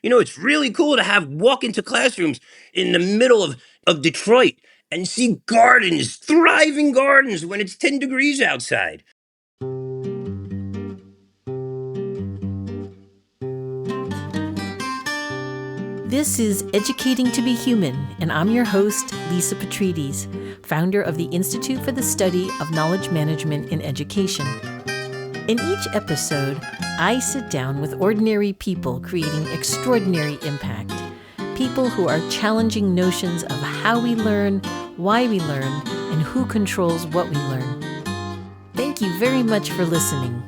It's really cool to walk into classrooms in the middle of Detroit and see gardens, thriving gardens when it's 10 degrees outside. This is Educating to be Human, and I'm your host, Lisa Petrides, founder of the Institute for the Study of Knowledge Management in Education. In each episode, I sit down with ordinary people creating extraordinary impact, people who are challenging notions of how we learn, why we learn, and who controls what we learn. Thank you very much for listening.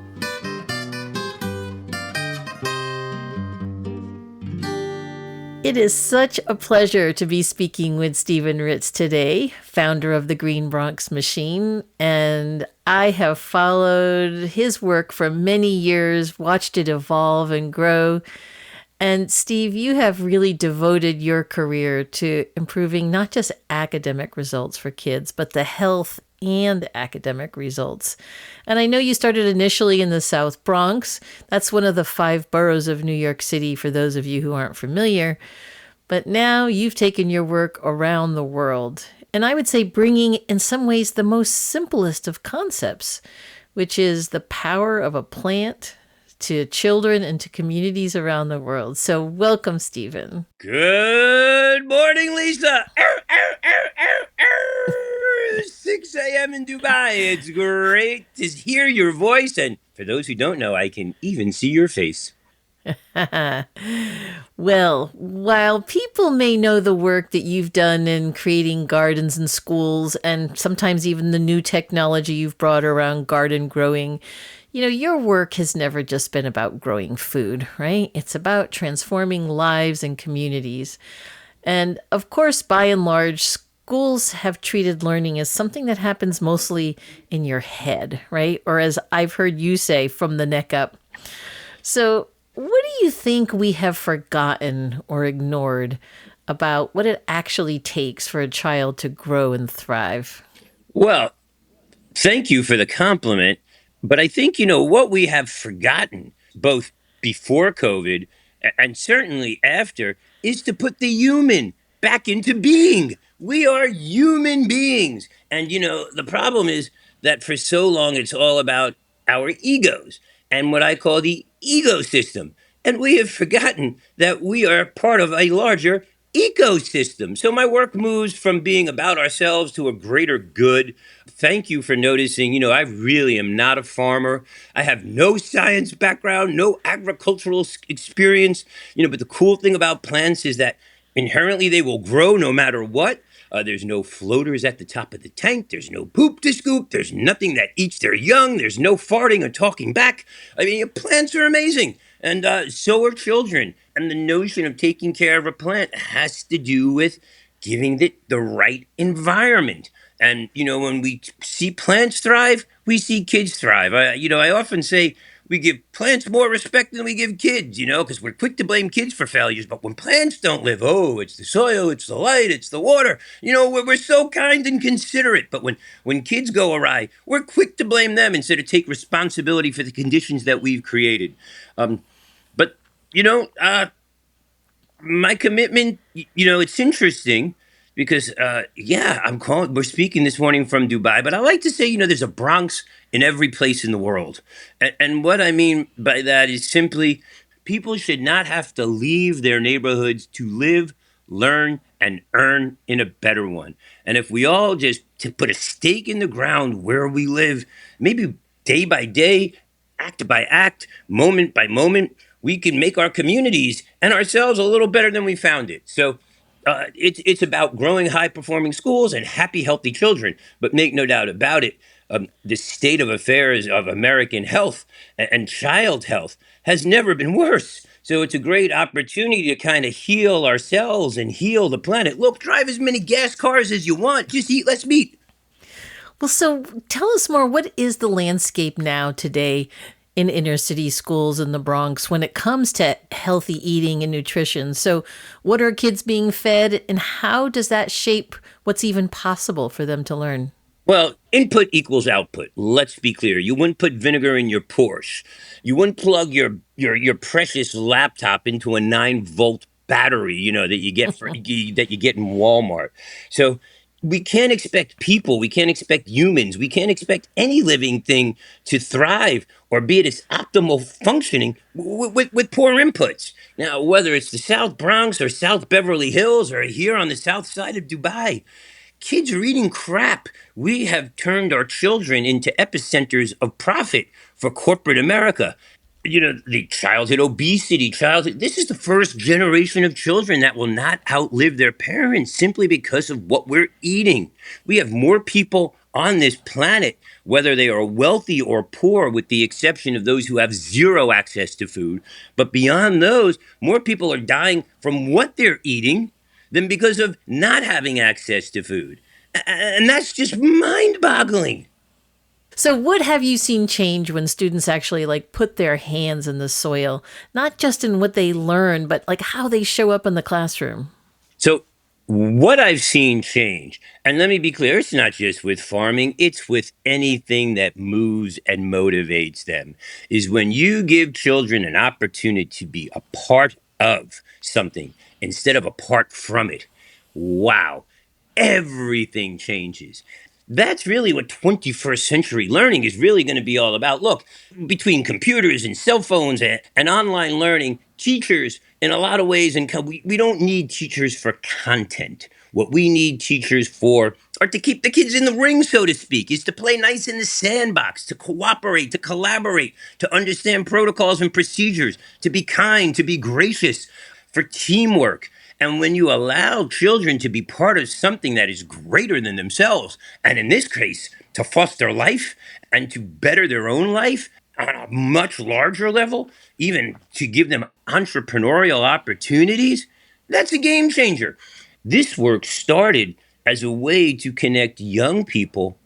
It is such a pleasure to be speaking with Stephen Ritz today, founder of the Green Bronx Machine, and I have followed his work for many years, watched it evolve and grow. And Steve, you have really devoted your career to improving not just academic results for kids, but the health and academic results. And I know you started initially in the South Bronx. That's one of the 5 boroughs of New York City, for those of you who aren't familiar. But now you've taken your work around the world. And I would say bringing, in some ways, the most simplest of concepts, which is the power of a plant to children and to communities around the world. So welcome, Stephen. Good morning, Lisa. 6 a.m. in Dubai. It's great to hear your voice. And for those who don't know, I can even see your face. Well, while people may know the work that you've done in creating gardens in schools and sometimes even the new technology you've brought around garden growing, your work has never just been about growing food, right? It's about transforming lives and communities. And of course, by and large, schools have treated learning as something that happens mostly in your head, right? Or as I've heard you say, from the neck up. So what do you think we have forgotten or ignored about what it actually takes for a child to grow and thrive? Well, thank you for the compliment. But I think, what we have forgotten, both before COVID and certainly after, is to put the human back into being. We are human beings. And, the problem is that for so long it's all about our egos and what I call the ecosystem. And we have forgotten that we are part of a larger ecosystem. So my work moves from being about ourselves to a greater good. Thank you for noticing. I really am not a farmer. I have no science background, no agricultural experience. But the cool thing about plants is that inherently they will grow no matter what. There's no floaters at the top of the tank. There's no poop to scoop. There's nothing that eats their young. There's no farting or talking back. I mean, plants are amazing. And so are children. And the notion of taking care of a plant has to do with giving it the right environment. And, when we see plants thrive, we see kids thrive. I often say we give plants more respect than we give kids, because we're quick to blame kids for failures. But when plants don't live, oh, it's the soil, it's the light, it's the water. We're so kind and considerate. But when kids go awry, we're quick to blame them instead of take responsibility for the conditions that we've created. But, my commitment, it's interesting because, we're speaking this morning from Dubai, but I like to say, there's a Bronx in every place in the world. And what I mean by that is simply people should not have to leave their neighborhoods to live, learn, and earn in a better one. And if we all just to put a stake in the ground where we live, maybe day by day, act by act, moment by moment, we can make our communities and ourselves a little better than we found it. So it's about growing high-performing schools and happy, healthy children. But make no doubt about it, the state of affairs of American health and child health has never been worse. So it's a great opportunity to kind of heal ourselves and heal the planet. Look, drive as many gas cars as you want. Just eat less meat. Well, so tell us more. What is the landscape now today in inner city schools in the Bronx when it comes to healthy eating and nutrition? So what are kids being fed and how does that shape what's even possible for them to learn? Well, input equals output. Let's be clear. You wouldn't put vinegar in your Porsche. You wouldn't plug your precious laptop into a 9-volt battery, that you get that you get in Walmart. So we can't expect people, we can't expect humans, we can't expect any living thing to thrive or be at its optimal functioning with poor inputs. Now, whether it's the South Bronx or South Beverly Hills or here on the south side of Dubai, kids are eating crap. We have turned our children into epicenters of profit for corporate America. The childhood obesity, this is the first generation of children that will not outlive their parents simply because of what we're eating. We have more people on this planet, whether they are wealthy or poor, with the exception of those who have zero access to food. But beyond those, more people are dying from what they're eating than because of not having access to food. And that's just mind boggling. So, what have you seen change when students actually like put their hands in the soil, not just in what they learn, but like how they show up in the classroom? So, what I've seen change, and let me be clear, it's not just with farming, it's with anything that moves and motivates them, is when you give children an opportunity to be a part of something instead of apart from it. Wow, everything changes. That's really what 21st century learning is really going to be all about. Look, between computers and cell phones and online learning, teachers, in a lot of ways, and we don't need teachers for content. What we need teachers for are to keep the kids in the ring, so to speak, is to play nice in the sandbox, to cooperate, to collaborate, to understand protocols and procedures, to be kind, to be gracious, for teamwork. And when you allow children to be part of something that is greater than themselves, and in this case, to foster life and to better their own life on a much larger level, even to give them entrepreneurial opportunities, that's a game changer. This work started as a way to connect young people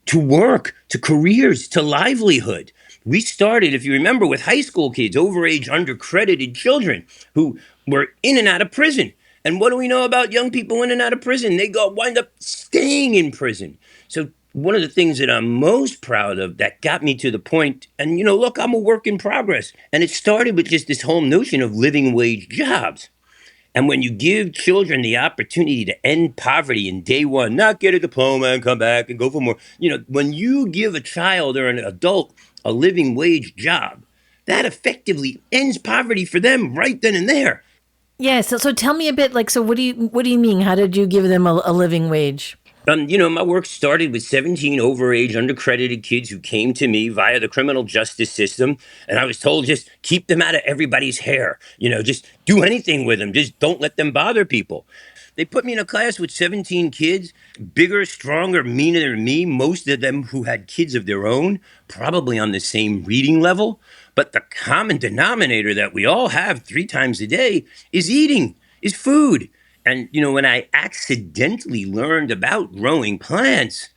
to work, to careers, to livelihood. We started, if you remember, with high school kids, overage, undercredited children who were in and out of prison. And what do we know about young people in and out of prison? They wind up staying in prison. So one of the things that I'm most proud of that got me to the point, and look, I'm a work in progress. And it started with just this whole notion of living wage jobs. And when you give children the opportunity to end poverty in day one, not get a diploma and come back and go for more, when you give a child or an adult a living wage job, that effectively ends poverty for them right then and there. Yeah, so tell me a bit like so what do you mean? How did you give them a living wage? My work started with 17 overage, undercredited kids who came to me via the criminal justice system. And I was told just keep them out of everybody's hair. Just do anything with them. Just don't let them bother people. They put me in a class with 17 kids, bigger, stronger, meaner than me, most of them who had kids of their own, probably on the same reading level. But the common denominator that we all have 3 times a day is eating, is food. And, when I accidentally learned about growing plants,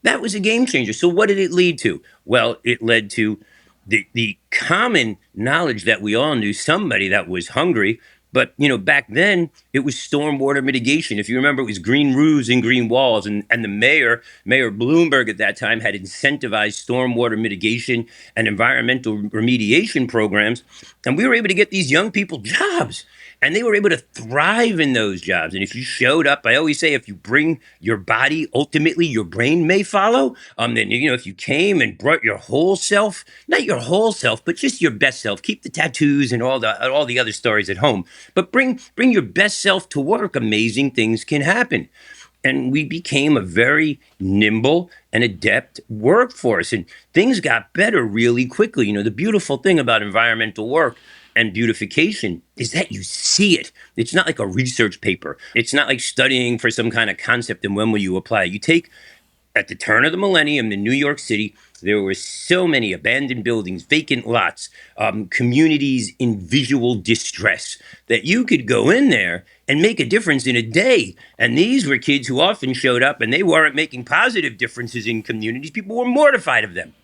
that was a game changer. So, what did it lead to? Well, it led to the common knowledge that we all knew somebody that was hungry. But, back then it was stormwater mitigation. If you remember, it was green roofs and green walls. And the Mayor Bloomberg at that time, had incentivized stormwater mitigation and environmental remediation programs. And we were able to get these young people jobs. And they were able to thrive in those jobs. And if you showed up, I always say, if you bring your body, ultimately your brain may follow. Then, if you came and brought your whole self, not your whole self, but just your best self, keep the tattoos and all the other stories at home, but bring your best self to work, amazing things can happen. And we became a very nimble and adept workforce, and things got better really quickly. The beautiful thing about environmental work and beautification is that you see it. It's not like a research paper. It's not like studying for some kind of concept and when will you apply. You take At the turn of the millennium in New York City, there were so many abandoned buildings, vacant lots, communities in visual distress that you could go in there and make a difference in a day. And these were kids who often showed up and they weren't making positive differences in communities. People were mortified of them.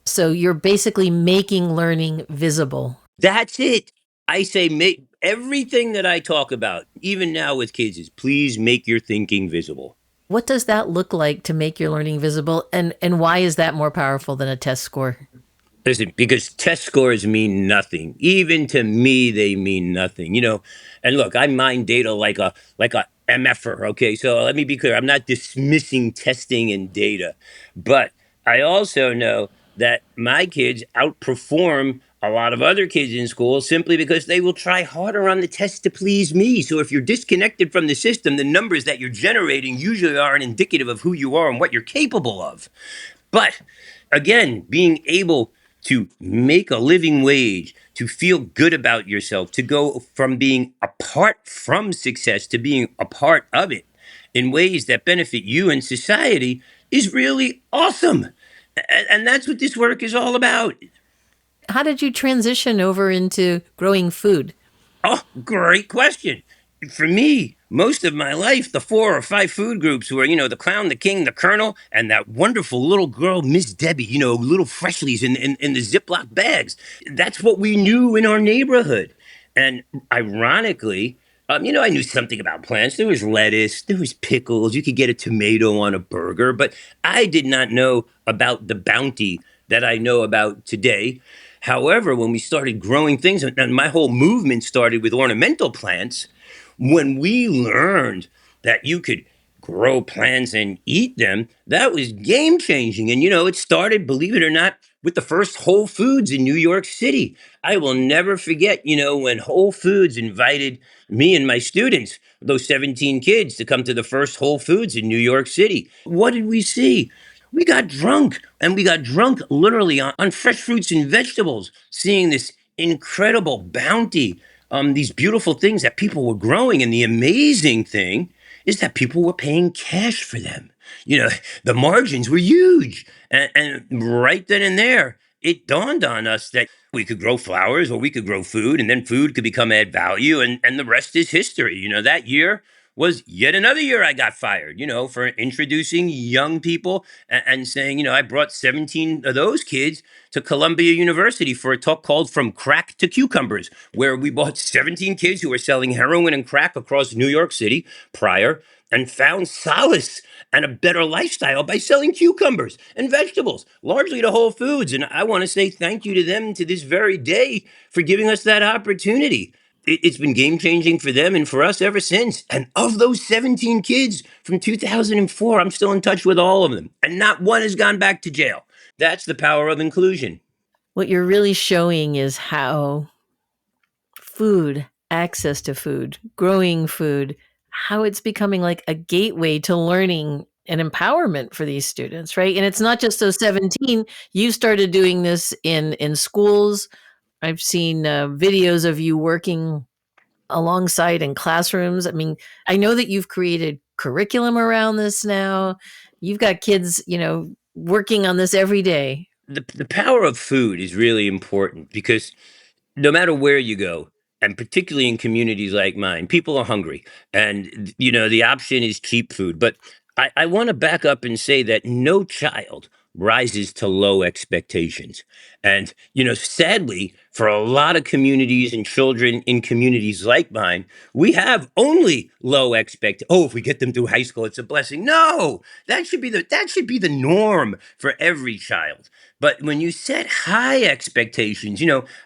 So you're basically making learning visible. That's it. I say make everything that I talk about, even now with kids, is please make your thinking visible. What does that look like to make your learning visible? And why is that more powerful than a test score? Listen, because test scores mean nothing. Even to me, they mean nothing. And look, I mine data like a MFer. Okay, so let me be clear. I'm not dismissing testing and data, but I also know that my kids outperform a lot of other kids in school simply because they will try harder on the test to please me. So if you're disconnected from the system, the numbers that you're generating usually aren't indicative of who you are and what you're capable of. But again, being able to make a living wage, to feel good about yourself, to go from being apart from success to being a part of it in ways that benefit you and society is really awesome. And that's what this work is all about. How did you transition over into growing food? Oh, great question. For me, most of my life, the 4 or 5 food groups were, the clown, the king, the colonel, and that wonderful little girl, Miss Debbie, little freshlies in the Ziploc bags. That's what we knew in our neighborhood. And ironically, I knew something about plants. There was lettuce, there was pickles, you could get a tomato on a burger, but I did not know about the bounty that I know about today. However, when we started growing things, and my whole movement started with ornamental plants, when we learned that you could grow plants and eat them, that was game changing. And it started, believe it or not, with the first Whole Foods in New York City. I will never forget, when Whole Foods invited me and my students, those 17 kids, to come to the first Whole Foods in New York City. What did we see? We got drunk, and we got drunk literally on fresh fruits and vegetables, seeing this incredible bounty, these beautiful things that people were growing. And the amazing thing is that people were paying cash for them. You know, the margins were huge. And right then and there, it dawned on us that we could grow flowers or we could grow food, and then food could become add value, and the rest is history. That year was yet another year I got fired, for introducing young people and saying, I brought 17 of those kids to Columbia University for a talk called From Crack to Cucumbers, where we bought 17 kids who were selling heroin and crack across New York City prior and found solace and a better lifestyle by selling cucumbers and vegetables, largely to Whole Foods. And I want to say thank you to them to this very day for giving us that opportunity. It's been game changing for them and for us ever since. And of those 17 kids from 2004, I'm still in touch with all of them. And not one has gone back to jail. That's the power of inclusion. What you're really showing is how food, access to food, growing food, how it's becoming like a gateway to learning and empowerment for these students, right? And it's not just those 17. You started doing this in schools. I've seen videos of you working alongside in classrooms. I mean, I know that you've created curriculum around this now. You've got kids, working on this every day. The power of food is really important because no matter where you go, and particularly in communities like mine, people are hungry. And, the option is cheap food. But I want to back up and say that no child rises to low expectations. And, sadly, for a lot of communities and children in communities like mine, we have only low expect. Oh, if we get them through high school, it's a blessing. No, that should be the norm for every child. But when you set high expectations,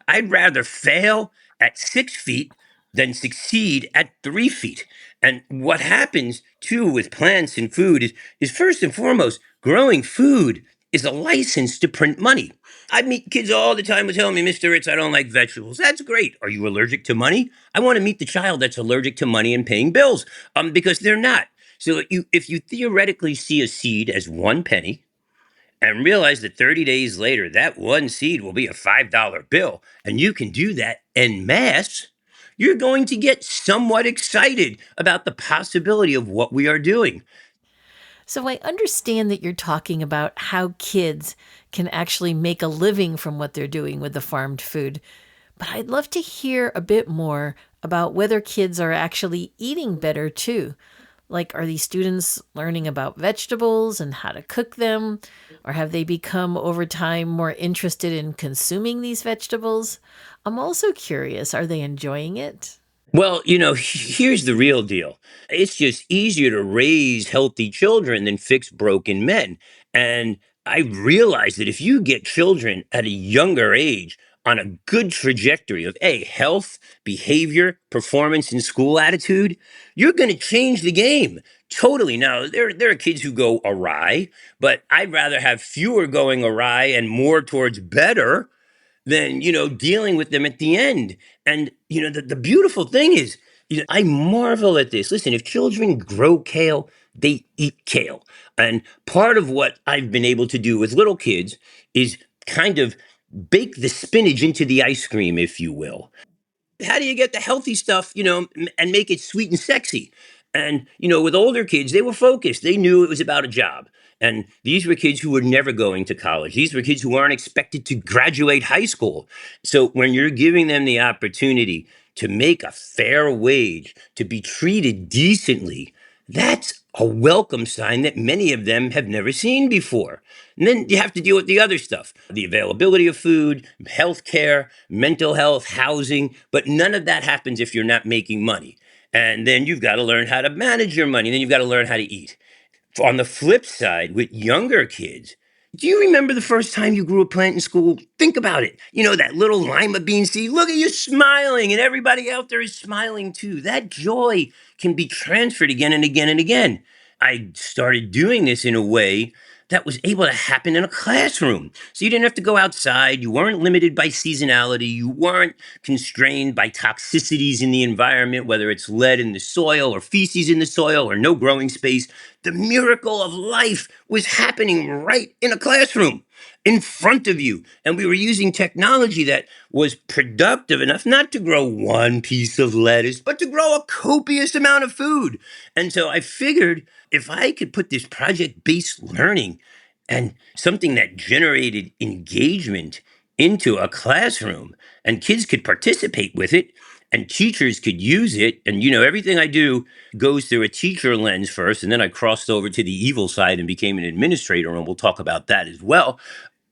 I'd rather fail at 6 feet than succeed at 3 feet. And what happens too with plants and food is first and foremost, growing food is a license to print money. I meet kids all the time who tell me, Mr. Ritz, I don't like vegetables. That's great. Are you allergic to money? I want to meet the child that's allergic to money and paying bills, because they're not. So if you theoretically see a seed as 1 penny, and realize that 30 days later, that one seed will be a $5 bill, and you can do that en masse, you're going to get somewhat excited about the possibility of what we are doing. So I understand that you're talking about how kids can actually make a living from what they're doing with the farmed food. But I'd love to hear a bit more about whether kids are actually eating better too. Like, are these students learning about vegetables and how to cook them? Or have they become over time more interested in consuming these vegetables? I'm also curious, are they enjoying it? Well, here's the real deal. It's just easier to raise healthy children than fix broken men. And I realize that if you get children at a younger age on a good trajectory of health, behavior, performance, and school attitude, you're going to change the game. Totally. Now, there are kids who go awry, but I'd rather have fewer going awry and more towards better than dealing with them at the end. And the beautiful thing is, I marvel at this. Listen, if children grow kale, they eat kale. And part of what I've been able to do with little kids is kind of bake the spinach into the ice cream, if you will. How do you get the healthy stuff, and make it sweet and sexy? And, with older kids, they were focused. They knew it was about a job. And these were kids who were never going to college. These were kids who weren't expected to graduate high school. So when you're giving them the opportunity to make a fair wage, to be treated decently, that's a welcome sign that many of them have never seen before. And then you have to deal with the other stuff, the availability of food, health care, mental health, housing. But none of that happens if you're not making money. And then you've got to learn how to manage your money. And then you've got to learn how to eat. On the flip side, with younger kids, do you remember the first time you grew a plant in school? Think about it. That little lima bean seed. Look at you smiling, and everybody out there is smiling too. That joy can be transferred again and again and again. I started doing this in a way that was able to happen in a classroom. So you didn't have to go outside. You weren't limited by seasonality. You weren't constrained by toxicities in the environment, whether it's lead in the soil or feces in the soil or no growing space. The miracle of life was happening right in a classroom in front of you. And we were using technology that was productive enough not to grow one piece of lettuce, but to grow a copious amount of food. And so I figured if I could put this project based learning and something that generated engagement into a classroom and kids could participate with it and teachers could use it. And, everything I do goes through a teacher lens first. And then I crossed over to the evil side and became an administrator. And we'll talk about that as well.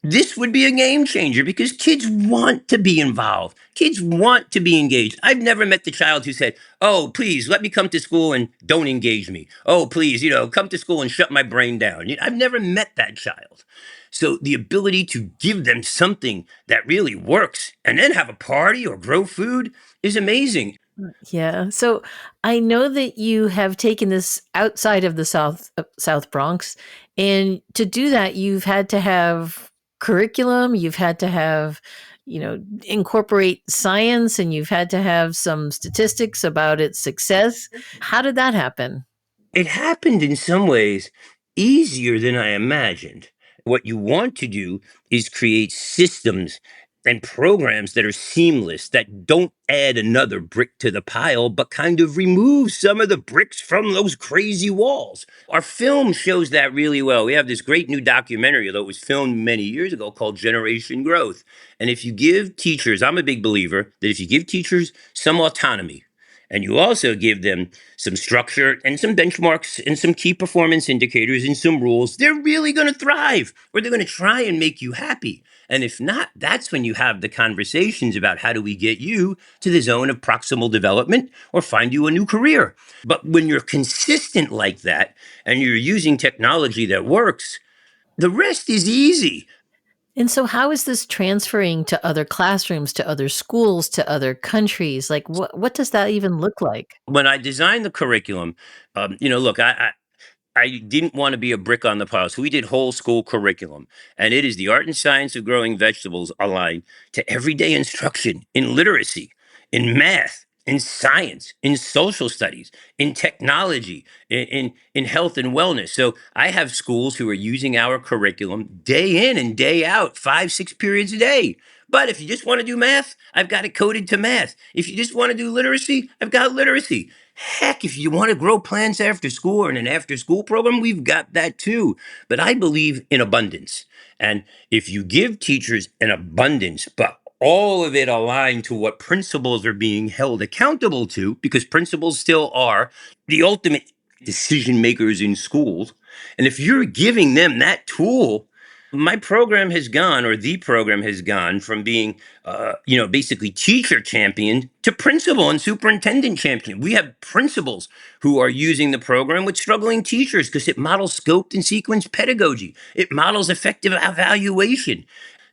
This would be a game changer because kids want to be involved. Kids want to be engaged. I've never met the child who said, "Oh, please let me come to school and don't engage me. Oh, please, come to school and shut my brain down." I've never met that child. So the ability to give them something that really works and then have a party or grow food is amazing. Yeah. So I know that you have taken this outside of the South Bronx, and to do that, you've had to have curriculum. You've had to have, incorporate science, and you've had to have some statistics about its success. How did that happen? It happened in some ways easier than I imagined. What you want to do is create systems and programs that are seamless, that don't add another brick to the pile, but kind of remove some of the bricks from those crazy walls. Our film shows that really well. We have this great new documentary, although it was filmed many years ago, called Generation Growth. And if you give teachers, I'm a big believer that if you give teachers some autonomy, and you also give them some structure and some benchmarks and some key performance indicators and some rules, they're really going to thrive or they're going to try and make you happy. And if not, that's when you have the conversations about how do we get you to the zone of proximal development or find you a new career. But when you're consistent like that and you're using technology that works, the rest is easy. And so, how is this transferring to other classrooms, to other schools, to other countries? Like, what does that even look like? When I designed the curriculum, look, I didn't want to be a brick on the pile. So we did whole school curriculum. And it is the art and science of growing vegetables aligned to everyday instruction in literacy, in math, in science, in social studies, in technology, in health and wellness. So I have schools who are using our curriculum day in and day out, 5, 6 periods a day. But if you just want to do math, I've got it coded to math. If you just want to do literacy, I've got literacy. Heck, if you want to grow plants after school or in an after school program, we've got that too. But I believe in abundance. And if you give teachers an abundance, but all of it aligned to what principals are being held accountable to, because principals still are the ultimate decision makers in schools. And if you're giving them that tool, My program has gone, or the program has gone from being, basically teacher champion to principal and superintendent champion. We have principals who are using the program with struggling teachers because it models scoped and sequenced pedagogy. It models effective evaluation.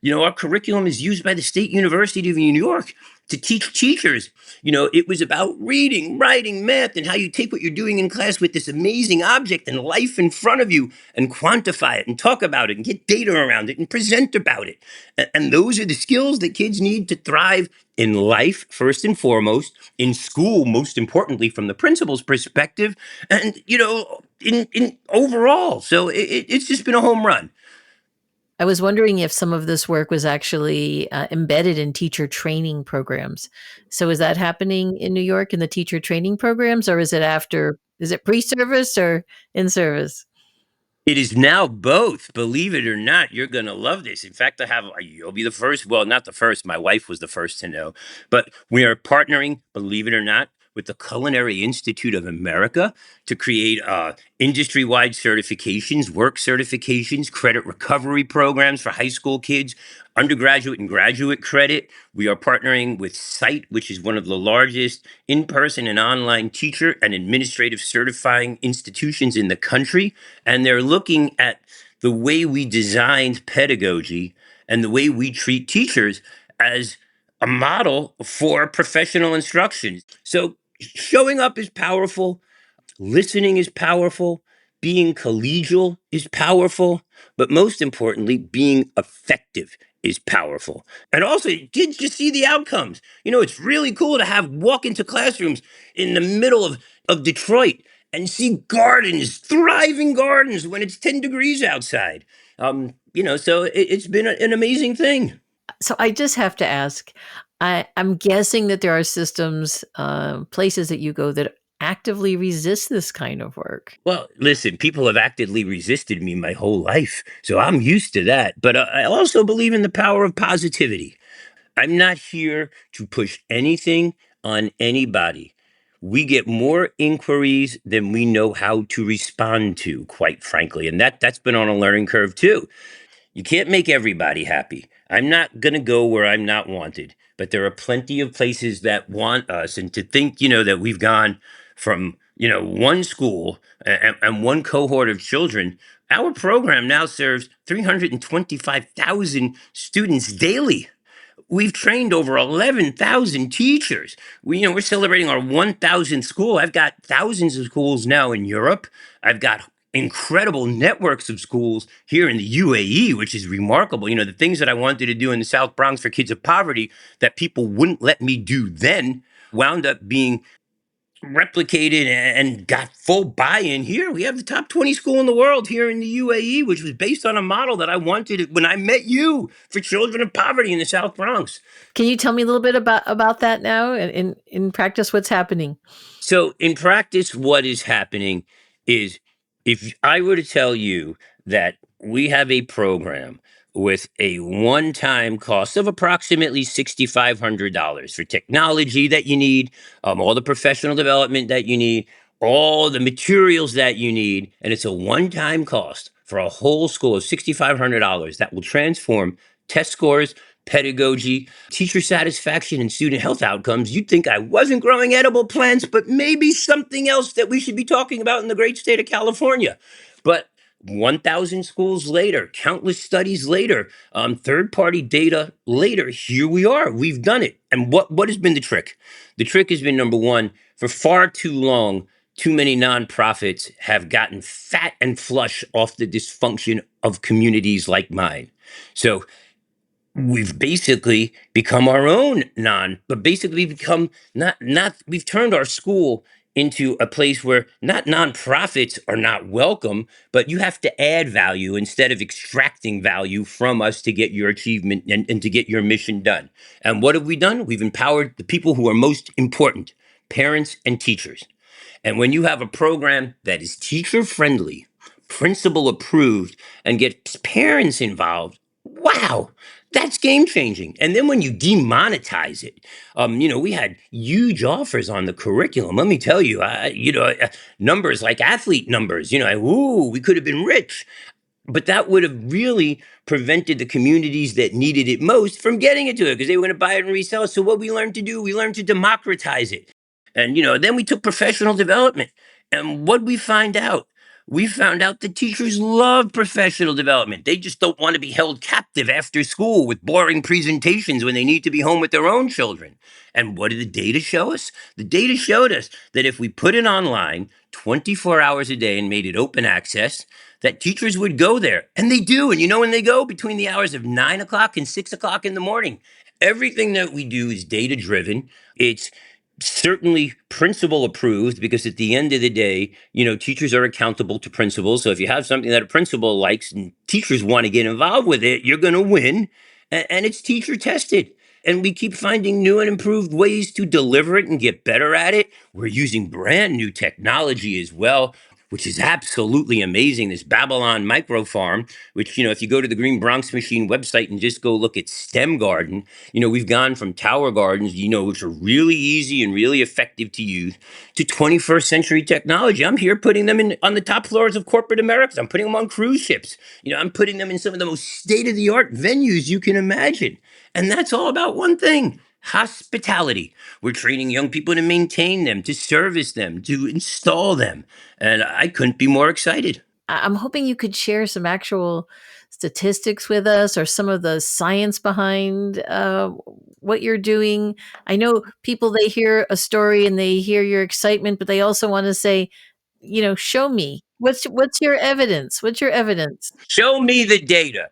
Our curriculum is used by the State University of New York to teach teachers. It was about reading, writing, math, and how you take what you're doing in class with this amazing object and life in front of you and quantify it and talk about it and get data around it and present about it. And those are the skills that kids need to thrive in life, first and foremost, in school, most importantly, from the principal's perspective, and, in overall. So it's just been a home run. I was wondering if some of this work was actually embedded in teacher training programs. So is that happening in New York in the teacher training programs, or is it after? Is it pre-service or in service? It is now both. Believe it or not, you're going to love this. In fact, you'll be the first. Well, not the first. My wife was the first to know. But we are partnering, believe it or not, with the Culinary Institute of America to create industry wide certifications, work certifications, credit recovery programs for high school kids, undergraduate and graduate credit. We are partnering with SITE, which is one of the largest in person and online teacher and administrative certifying institutions in the country. And they're looking at the way we designed pedagogy and the way we treat teachers as a model for professional instruction. So showing up is powerful. Listening is powerful. Being collegial is powerful. But most importantly, being effective is powerful. And also, kids just see the outcomes. It's really cool to have walk into classrooms in the middle of Detroit and see gardens, thriving gardens when it's 10 degrees outside. So it's been an amazing thing. So I just have to ask. I'm guessing that there are systems, places that you go that actively resist this kind of work. Well, listen, people have actively resisted me my whole life, so I'm used to that. But I also believe in the power of positivity. I'm not here to push anything on anybody. We get more inquiries than we know how to respond to, quite frankly, and that's been on a learning curve too. You can't make everybody happy. I'm not going to go where I'm not wanted, but there are plenty of places that want us. And to think, that we've gone from, one school and one cohort of children, our program now serves 325,000 students daily. We've trained over 11,000 teachers. We're celebrating our 1,000th school. I've got thousands of schools now in Europe. I've got incredible networks of schools here in the UAE, which is remarkable. The things that I wanted to do in the South Bronx for kids of poverty that people wouldn't let me do then wound up being replicated and got full buy-in here. We have the top 20 school in the world here in the UAE, which was based on a model that I wanted when I met you for children of poverty in the South Bronx. Can you tell me a little bit about that now? In practice, what's happening? So, in practice, what is happening is if I were to tell you that we have a program with a one time cost of approximately $6,500 for technology that you need, all the professional development that you need, all the materials that you need, and it's a one time cost for a whole school of $6,500 that will transform test scores, pedagogy, teacher satisfaction, and student health outcomes. You'd think I wasn't growing edible plants, but maybe something else that we should be talking about in the great state of California. But 1,000 schools later, countless studies later, third-party data later, here we are. We've done it. And what has been the trick? The trick has been, number one, for far too long, too many nonprofits have gotten fat and flush off the dysfunction of communities like mine. So we've basically become our own but basically become not we've turned our school into a place where not nonprofits are not welcome, but you have to add value instead of extracting value from us to get your achievement and to get your mission done. And what have we done? We've empowered the people who are most important, parents and teachers. And when you have a program that is teacher friendly, principal approved, and gets parents involved, wow, that's game changing. And then when you demonetize it, we had huge offers on the curriculum. Let me tell you, numbers like athlete numbers, ooh, we could have been rich. But that would have really prevented the communities that needed it most from getting it to it because they were going to buy it and resell it. So what we learned to do, we learned to democratize it. And then we took professional development. And what we find out? We found out that teachers love professional development. They just don't want to be held captive after school with boring presentations when they need to be home with their own children. And what did the data show us? The data showed us that if we put it online 24 hours a day and made it open access, that teachers would go there. And they do. And you know when they go? Between the hours of 9 o'clock and 6 o'clock in the morning. Everything that we do is data driven. It's certainly principal approved because at the end of the day, teachers are accountable to principals. So if you have something that a principal likes and teachers want to get involved with it, you're going to win. And it's teacher tested. And we keep finding new and improved ways to deliver it and get better at it. We're using brand new technology as well, which is absolutely amazing. This Babylon micro farm, which, if you go to the Green Bronx Machine website and just go look at STEM Garden, we've gone from tower gardens, which are really easy and really effective to use, to 21st century technology. I'm here putting them on the top floors of corporate Americas. I'm putting them on cruise ships. I'm putting them in some of the most state of the art venues you can imagine. And that's all about one thing: hospitality. We're training young people to maintain them, to service them, to install them. And I couldn't be more excited. I'm hoping you could share some actual statistics with us or some of the science behind what you're doing. I know people, they hear a story and they hear your excitement, but they also want to say, show me. What's your evidence? What's your evidence? Show me the data.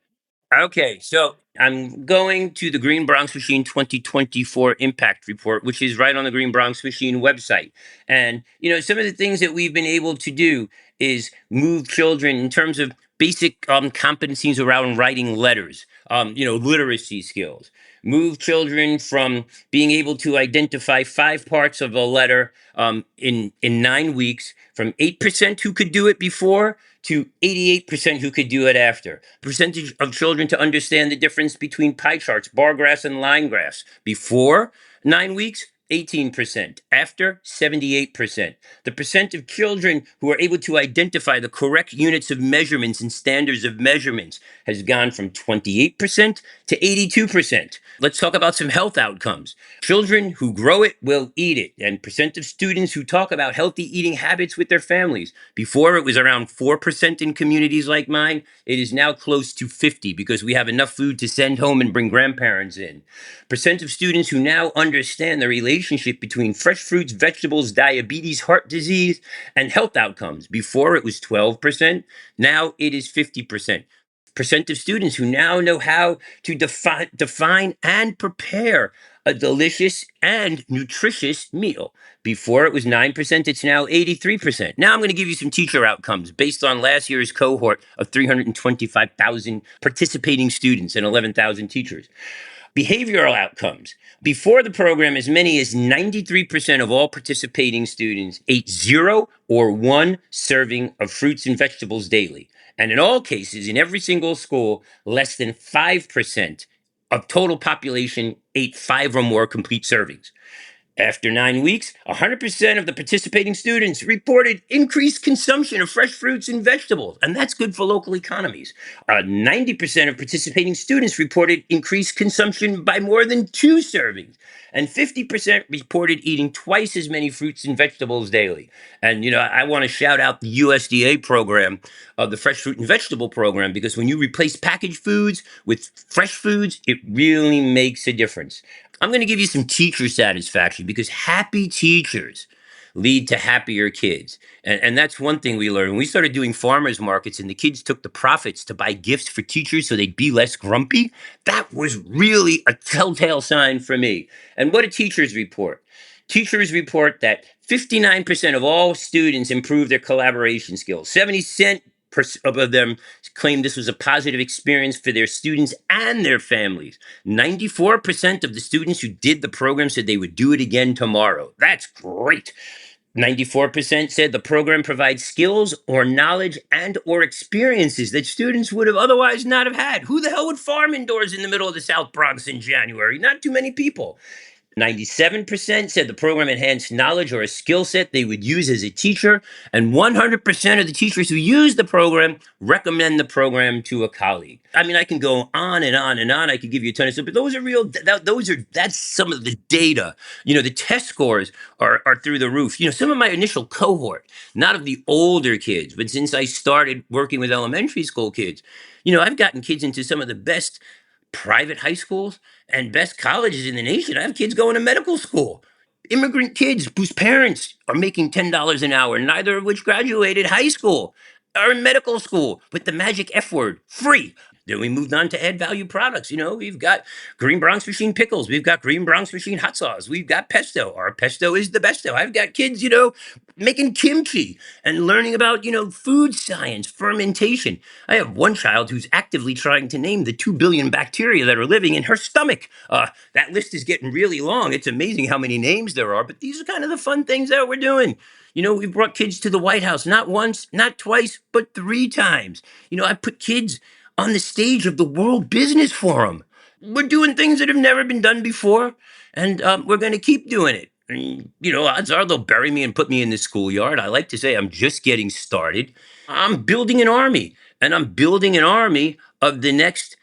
Okay, so I'm going to the Green Bronx Machine 2024 Impact Report, which is right on the Green Bronx Machine website. And, some of the things that we've been able to do is move children in terms of basic competencies around writing letters, literacy skills. Move children from being able to identify 5 parts of a letter in 9 weeks, from 8% who could do it before to 88% who could do it after. Percentage of children to understand the difference between pie charts, bar graphs, and line graphs. Before 9 weeks, 18%. After, 78%. The percent of children who are able to identify the correct units of measurements and standards of measurements has gone from 28% to 82%. Let's talk about some health outcomes. Children who grow it will eat it, and percent of students who talk about healthy eating habits with their families. Before, it was around 4% in communities like mine. It is now close to 50 because we have enough food to send home and bring grandparents in. Percent of students who now understand the relationship between fresh fruits, vegetables, diabetes, heart disease, and health outcomes. Before, it was 12%. Now it is 50%. Percent of students who now know how to define and prepare a delicious and nutritious meal. Before, it was 9%, it's now 83%. Now I'm going to give you some teacher outcomes based on last year's cohort of 325,000 participating students and 11,000 teachers. Behavioral outcomes. Before the program, as many as 93% of all participating students ate 0 or 1 serving of fruits and vegetables daily. And in all cases, in every single school, less than 5% of total population ate 5 or more complete servings. After 9 weeks, 100% of the participating students reported increased consumption of fresh fruits and vegetables, and that's good for local economies. 90% of participating students reported increased consumption by more than 2 servings, and 50% reported eating twice as many fruits and vegetables daily. And, I want to shout out the USDA program, the Fresh Fruit and Vegetable Program, because when you replace packaged foods with fresh foods, it really makes a difference. I'm going to give you some teacher satisfaction because happy teachers lead to happier kids. And that's one thing we learned. When we started doing farmers markets and the kids took the profits to buy gifts for teachers so they'd be less grumpy, that was really a telltale sign for me. And what do teachers report? Teachers report that 59% of all students improved their collaboration skills. 70% of them claimed this was a positive experience for their students and their families. 94% of the students who did the program said they would do it again tomorrow. That's great. 94% said the program provides skills or knowledge and or experiences that students would have otherwise not have had. Who the hell would farm indoors in the middle of the South Bronx in January? Not too many people. 97% said the program enhanced knowledge or a skill set they would use as a teacher. And 100% of the teachers who use the program recommend the program to a colleague. I mean, I can go on and on and on. I could give you a ton of stuff, but those are real, that's some of the data. The test scores are through the roof. Some of my initial cohort, not of the older kids, but since I started working with elementary school kids, I've gotten kids into some of the best private high schools and best colleges in the nation. I have kids going to medical school. Immigrant kids whose parents are making $10 an hour, neither of which graduated high school, are in medical school with the magic F word, free. Then we moved on to add value products. We've got Green Bronx Machine pickles. We've got Green Bronx Machine hot sauce. We've got pesto. Our pesto is the besto. I've got kids, making kimchi and learning about, food science, fermentation. I have one child who's actively trying to name the 2 billion bacteria that are living in her stomach. That list is getting really long. It's amazing how many names there are, but these are kind of the fun things that we're doing. We brought kids to the White House, not once, not twice, but 3 times. I put kids on the stage of the World Business Forum. We're doing things that have never been done before, and we're going to keep doing it. And, odds are they'll bury me and put me in the schoolyard. I like to say I'm just getting started. I'm building an army, and I'm building an army of the next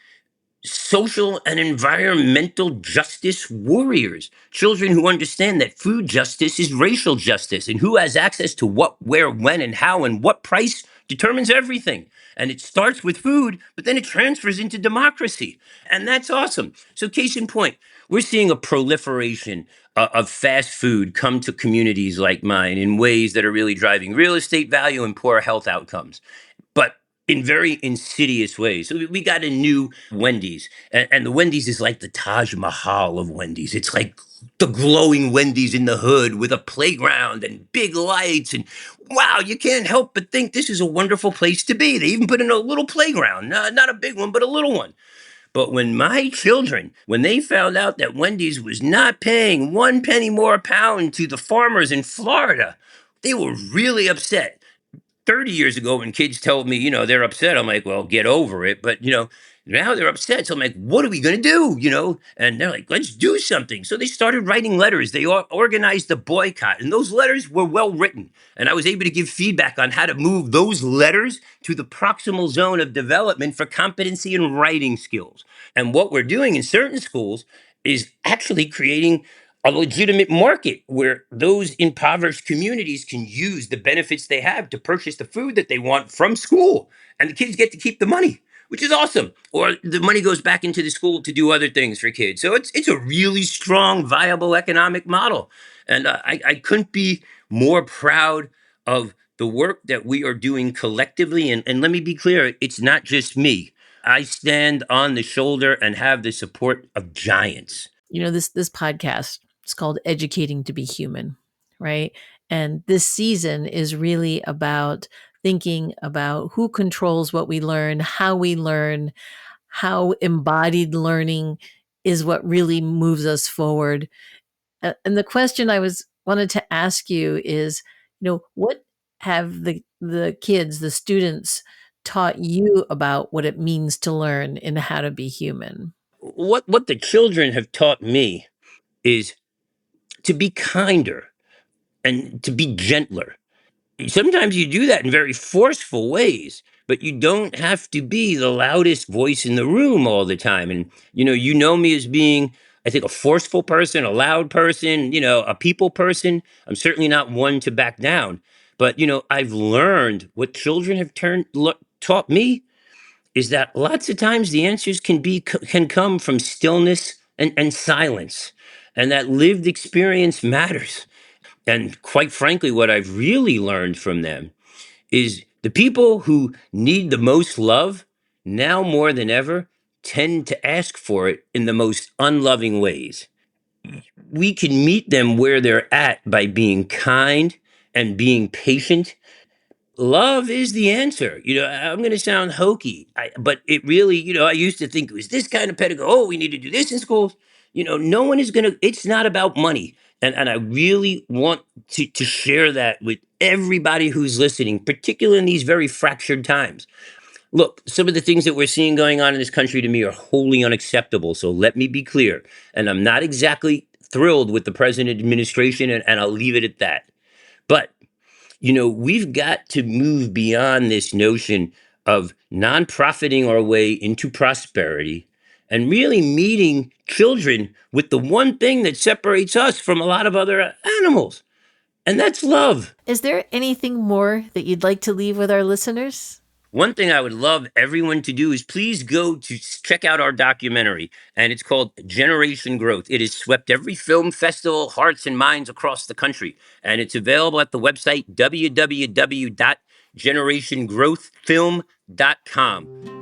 social and environmental justice warriors, children who understand that food justice is racial justice, and who has access to what, where, when, and how, and what price determines everything. And it starts with food, but then it transfers into democracy. And that's awesome. So, case in point, we're seeing a proliferation of fast food come to communities like mine in ways that are really driving real estate value and poor health outcomes, but in very insidious ways. So we got a new Wendy's, and the Wendy's is like the Taj Mahal of Wendy's. It's like the glowing Wendy's in the hood with a playground and big lights, and wow, you can't help but think this is a wonderful place to be. They even put in a little playground, not a big one, but a little one. But when my children, when they found out that Wendy's was not paying 1 penny more a pound to the farmers in Florida, they were really upset. 30 years ago, when kids told me, they're upset, I'm like, well, get over it. But, now they're upset. So I'm like, what are we going to do? And they're like, let's do something. So they started writing letters. They organized a boycott, and those letters were well written. And I was able to give feedback on how to move those letters to the proximal zone of development for competency and writing skills. And what we're doing in certain schools is actually creating a legitimate market where those impoverished communities can use the benefits they have to purchase the food that they want from school. And the kids get to keep the money, which is awesome. Or the money goes back into the school to do other things for kids. So it's a really strong, viable economic model. And I couldn't be more proud of the work that we are doing collectively. And let me be clear, it's not just me. I stand on the shoulder and have the support of giants. This podcast is called Educating to Be Human, right? And this season is really about thinking about who controls what we learn, how embodied learning is what really moves us forward. And the question I was wanted to ask you is, what have the kids, the students taught you about what it means to learn and how to be human? What the children have taught me is to be kinder and to be gentler. Sometimes you do that in very forceful ways, but you don't have to be the loudest voice in the room all the time. And you know me as being, I think, a forceful person, a loud person, a people person. I'm certainly not one to back down. But I've learned what children have taught me is that lots of times the answers can come from stillness and silence, and that lived experience matters. And quite frankly, what I've really learned from them is the people who need the most love now more than ever tend to ask for it in the most unloving ways. We can meet them where they're at by being kind and being patient. Love is the answer. I'm going to sound hokey, but it really, I used to think it was this kind of pedagogy. Oh, we need to do this in schools. No one is going to, it's not about money. And I really want to share that with everybody who's listening, particularly in these very fractured times. Look, some of the things that we're seeing going on in this country to me are wholly unacceptable. So let me be clear. And I'm not exactly thrilled with the present administration, and I'll leave it at that. But we've got to move beyond this notion of non-profiting our way into prosperity and really meeting children with the one thing that separates us from a lot of other animals, and that's love. Is there anything more that you'd like to leave with our listeners? One thing I would love everyone to do is please go to check out our documentary, and it's called Generation Growth. It has swept every film festival, hearts and minds across the country, and it's available at the website www.generationgrowthfilm.com.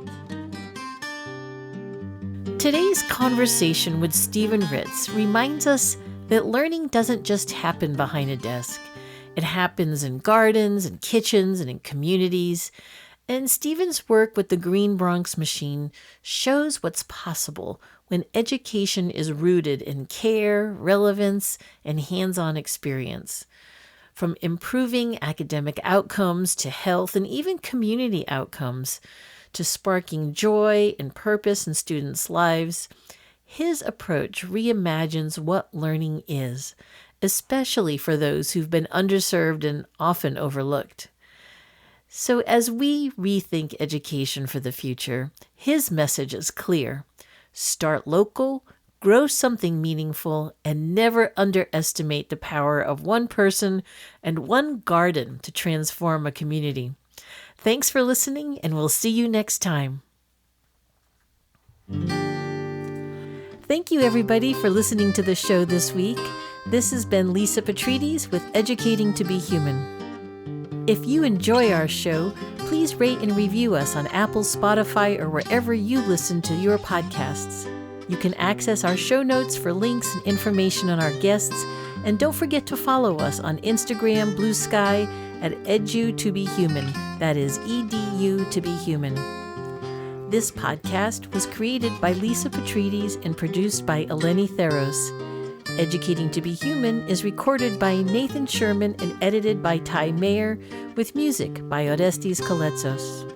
Today's conversation with Stephen Ritz reminds us that learning doesn't just happen behind a desk. It happens in gardens and kitchens and in communities. And Stephen's work with the Green Bronx Machine shows what's possible when education is rooted in care, relevance, and hands-on experience. From improving academic outcomes to health and even community outcomes, to sparking joy and purpose in students' lives, his approach reimagines what learning is, especially for those who've been underserved and often overlooked. So as we rethink education for the future, his message is clear. Start local, grow something meaningful, and never underestimate the power of one person and one garden to transform a community. Thanks for listening, and we'll see you next time. Thank you, everybody, for listening to the show this week. This has been Lisa Petrides with Educating to Be Human. If you enjoy our show, please rate and review us on Apple, Spotify, or wherever you listen to your podcasts. You can access our show notes for links and information on our guests, and don't forget to follow us on Instagram, Blue Sky, at edu2behuman. That is EDU to be human. This podcast was created by Lisa Petrides and produced by Eleni Theros. Educating to Be Human is recorded by Nathan Sherman and edited by Ty Mayer, with music by Orestes Kaletsos.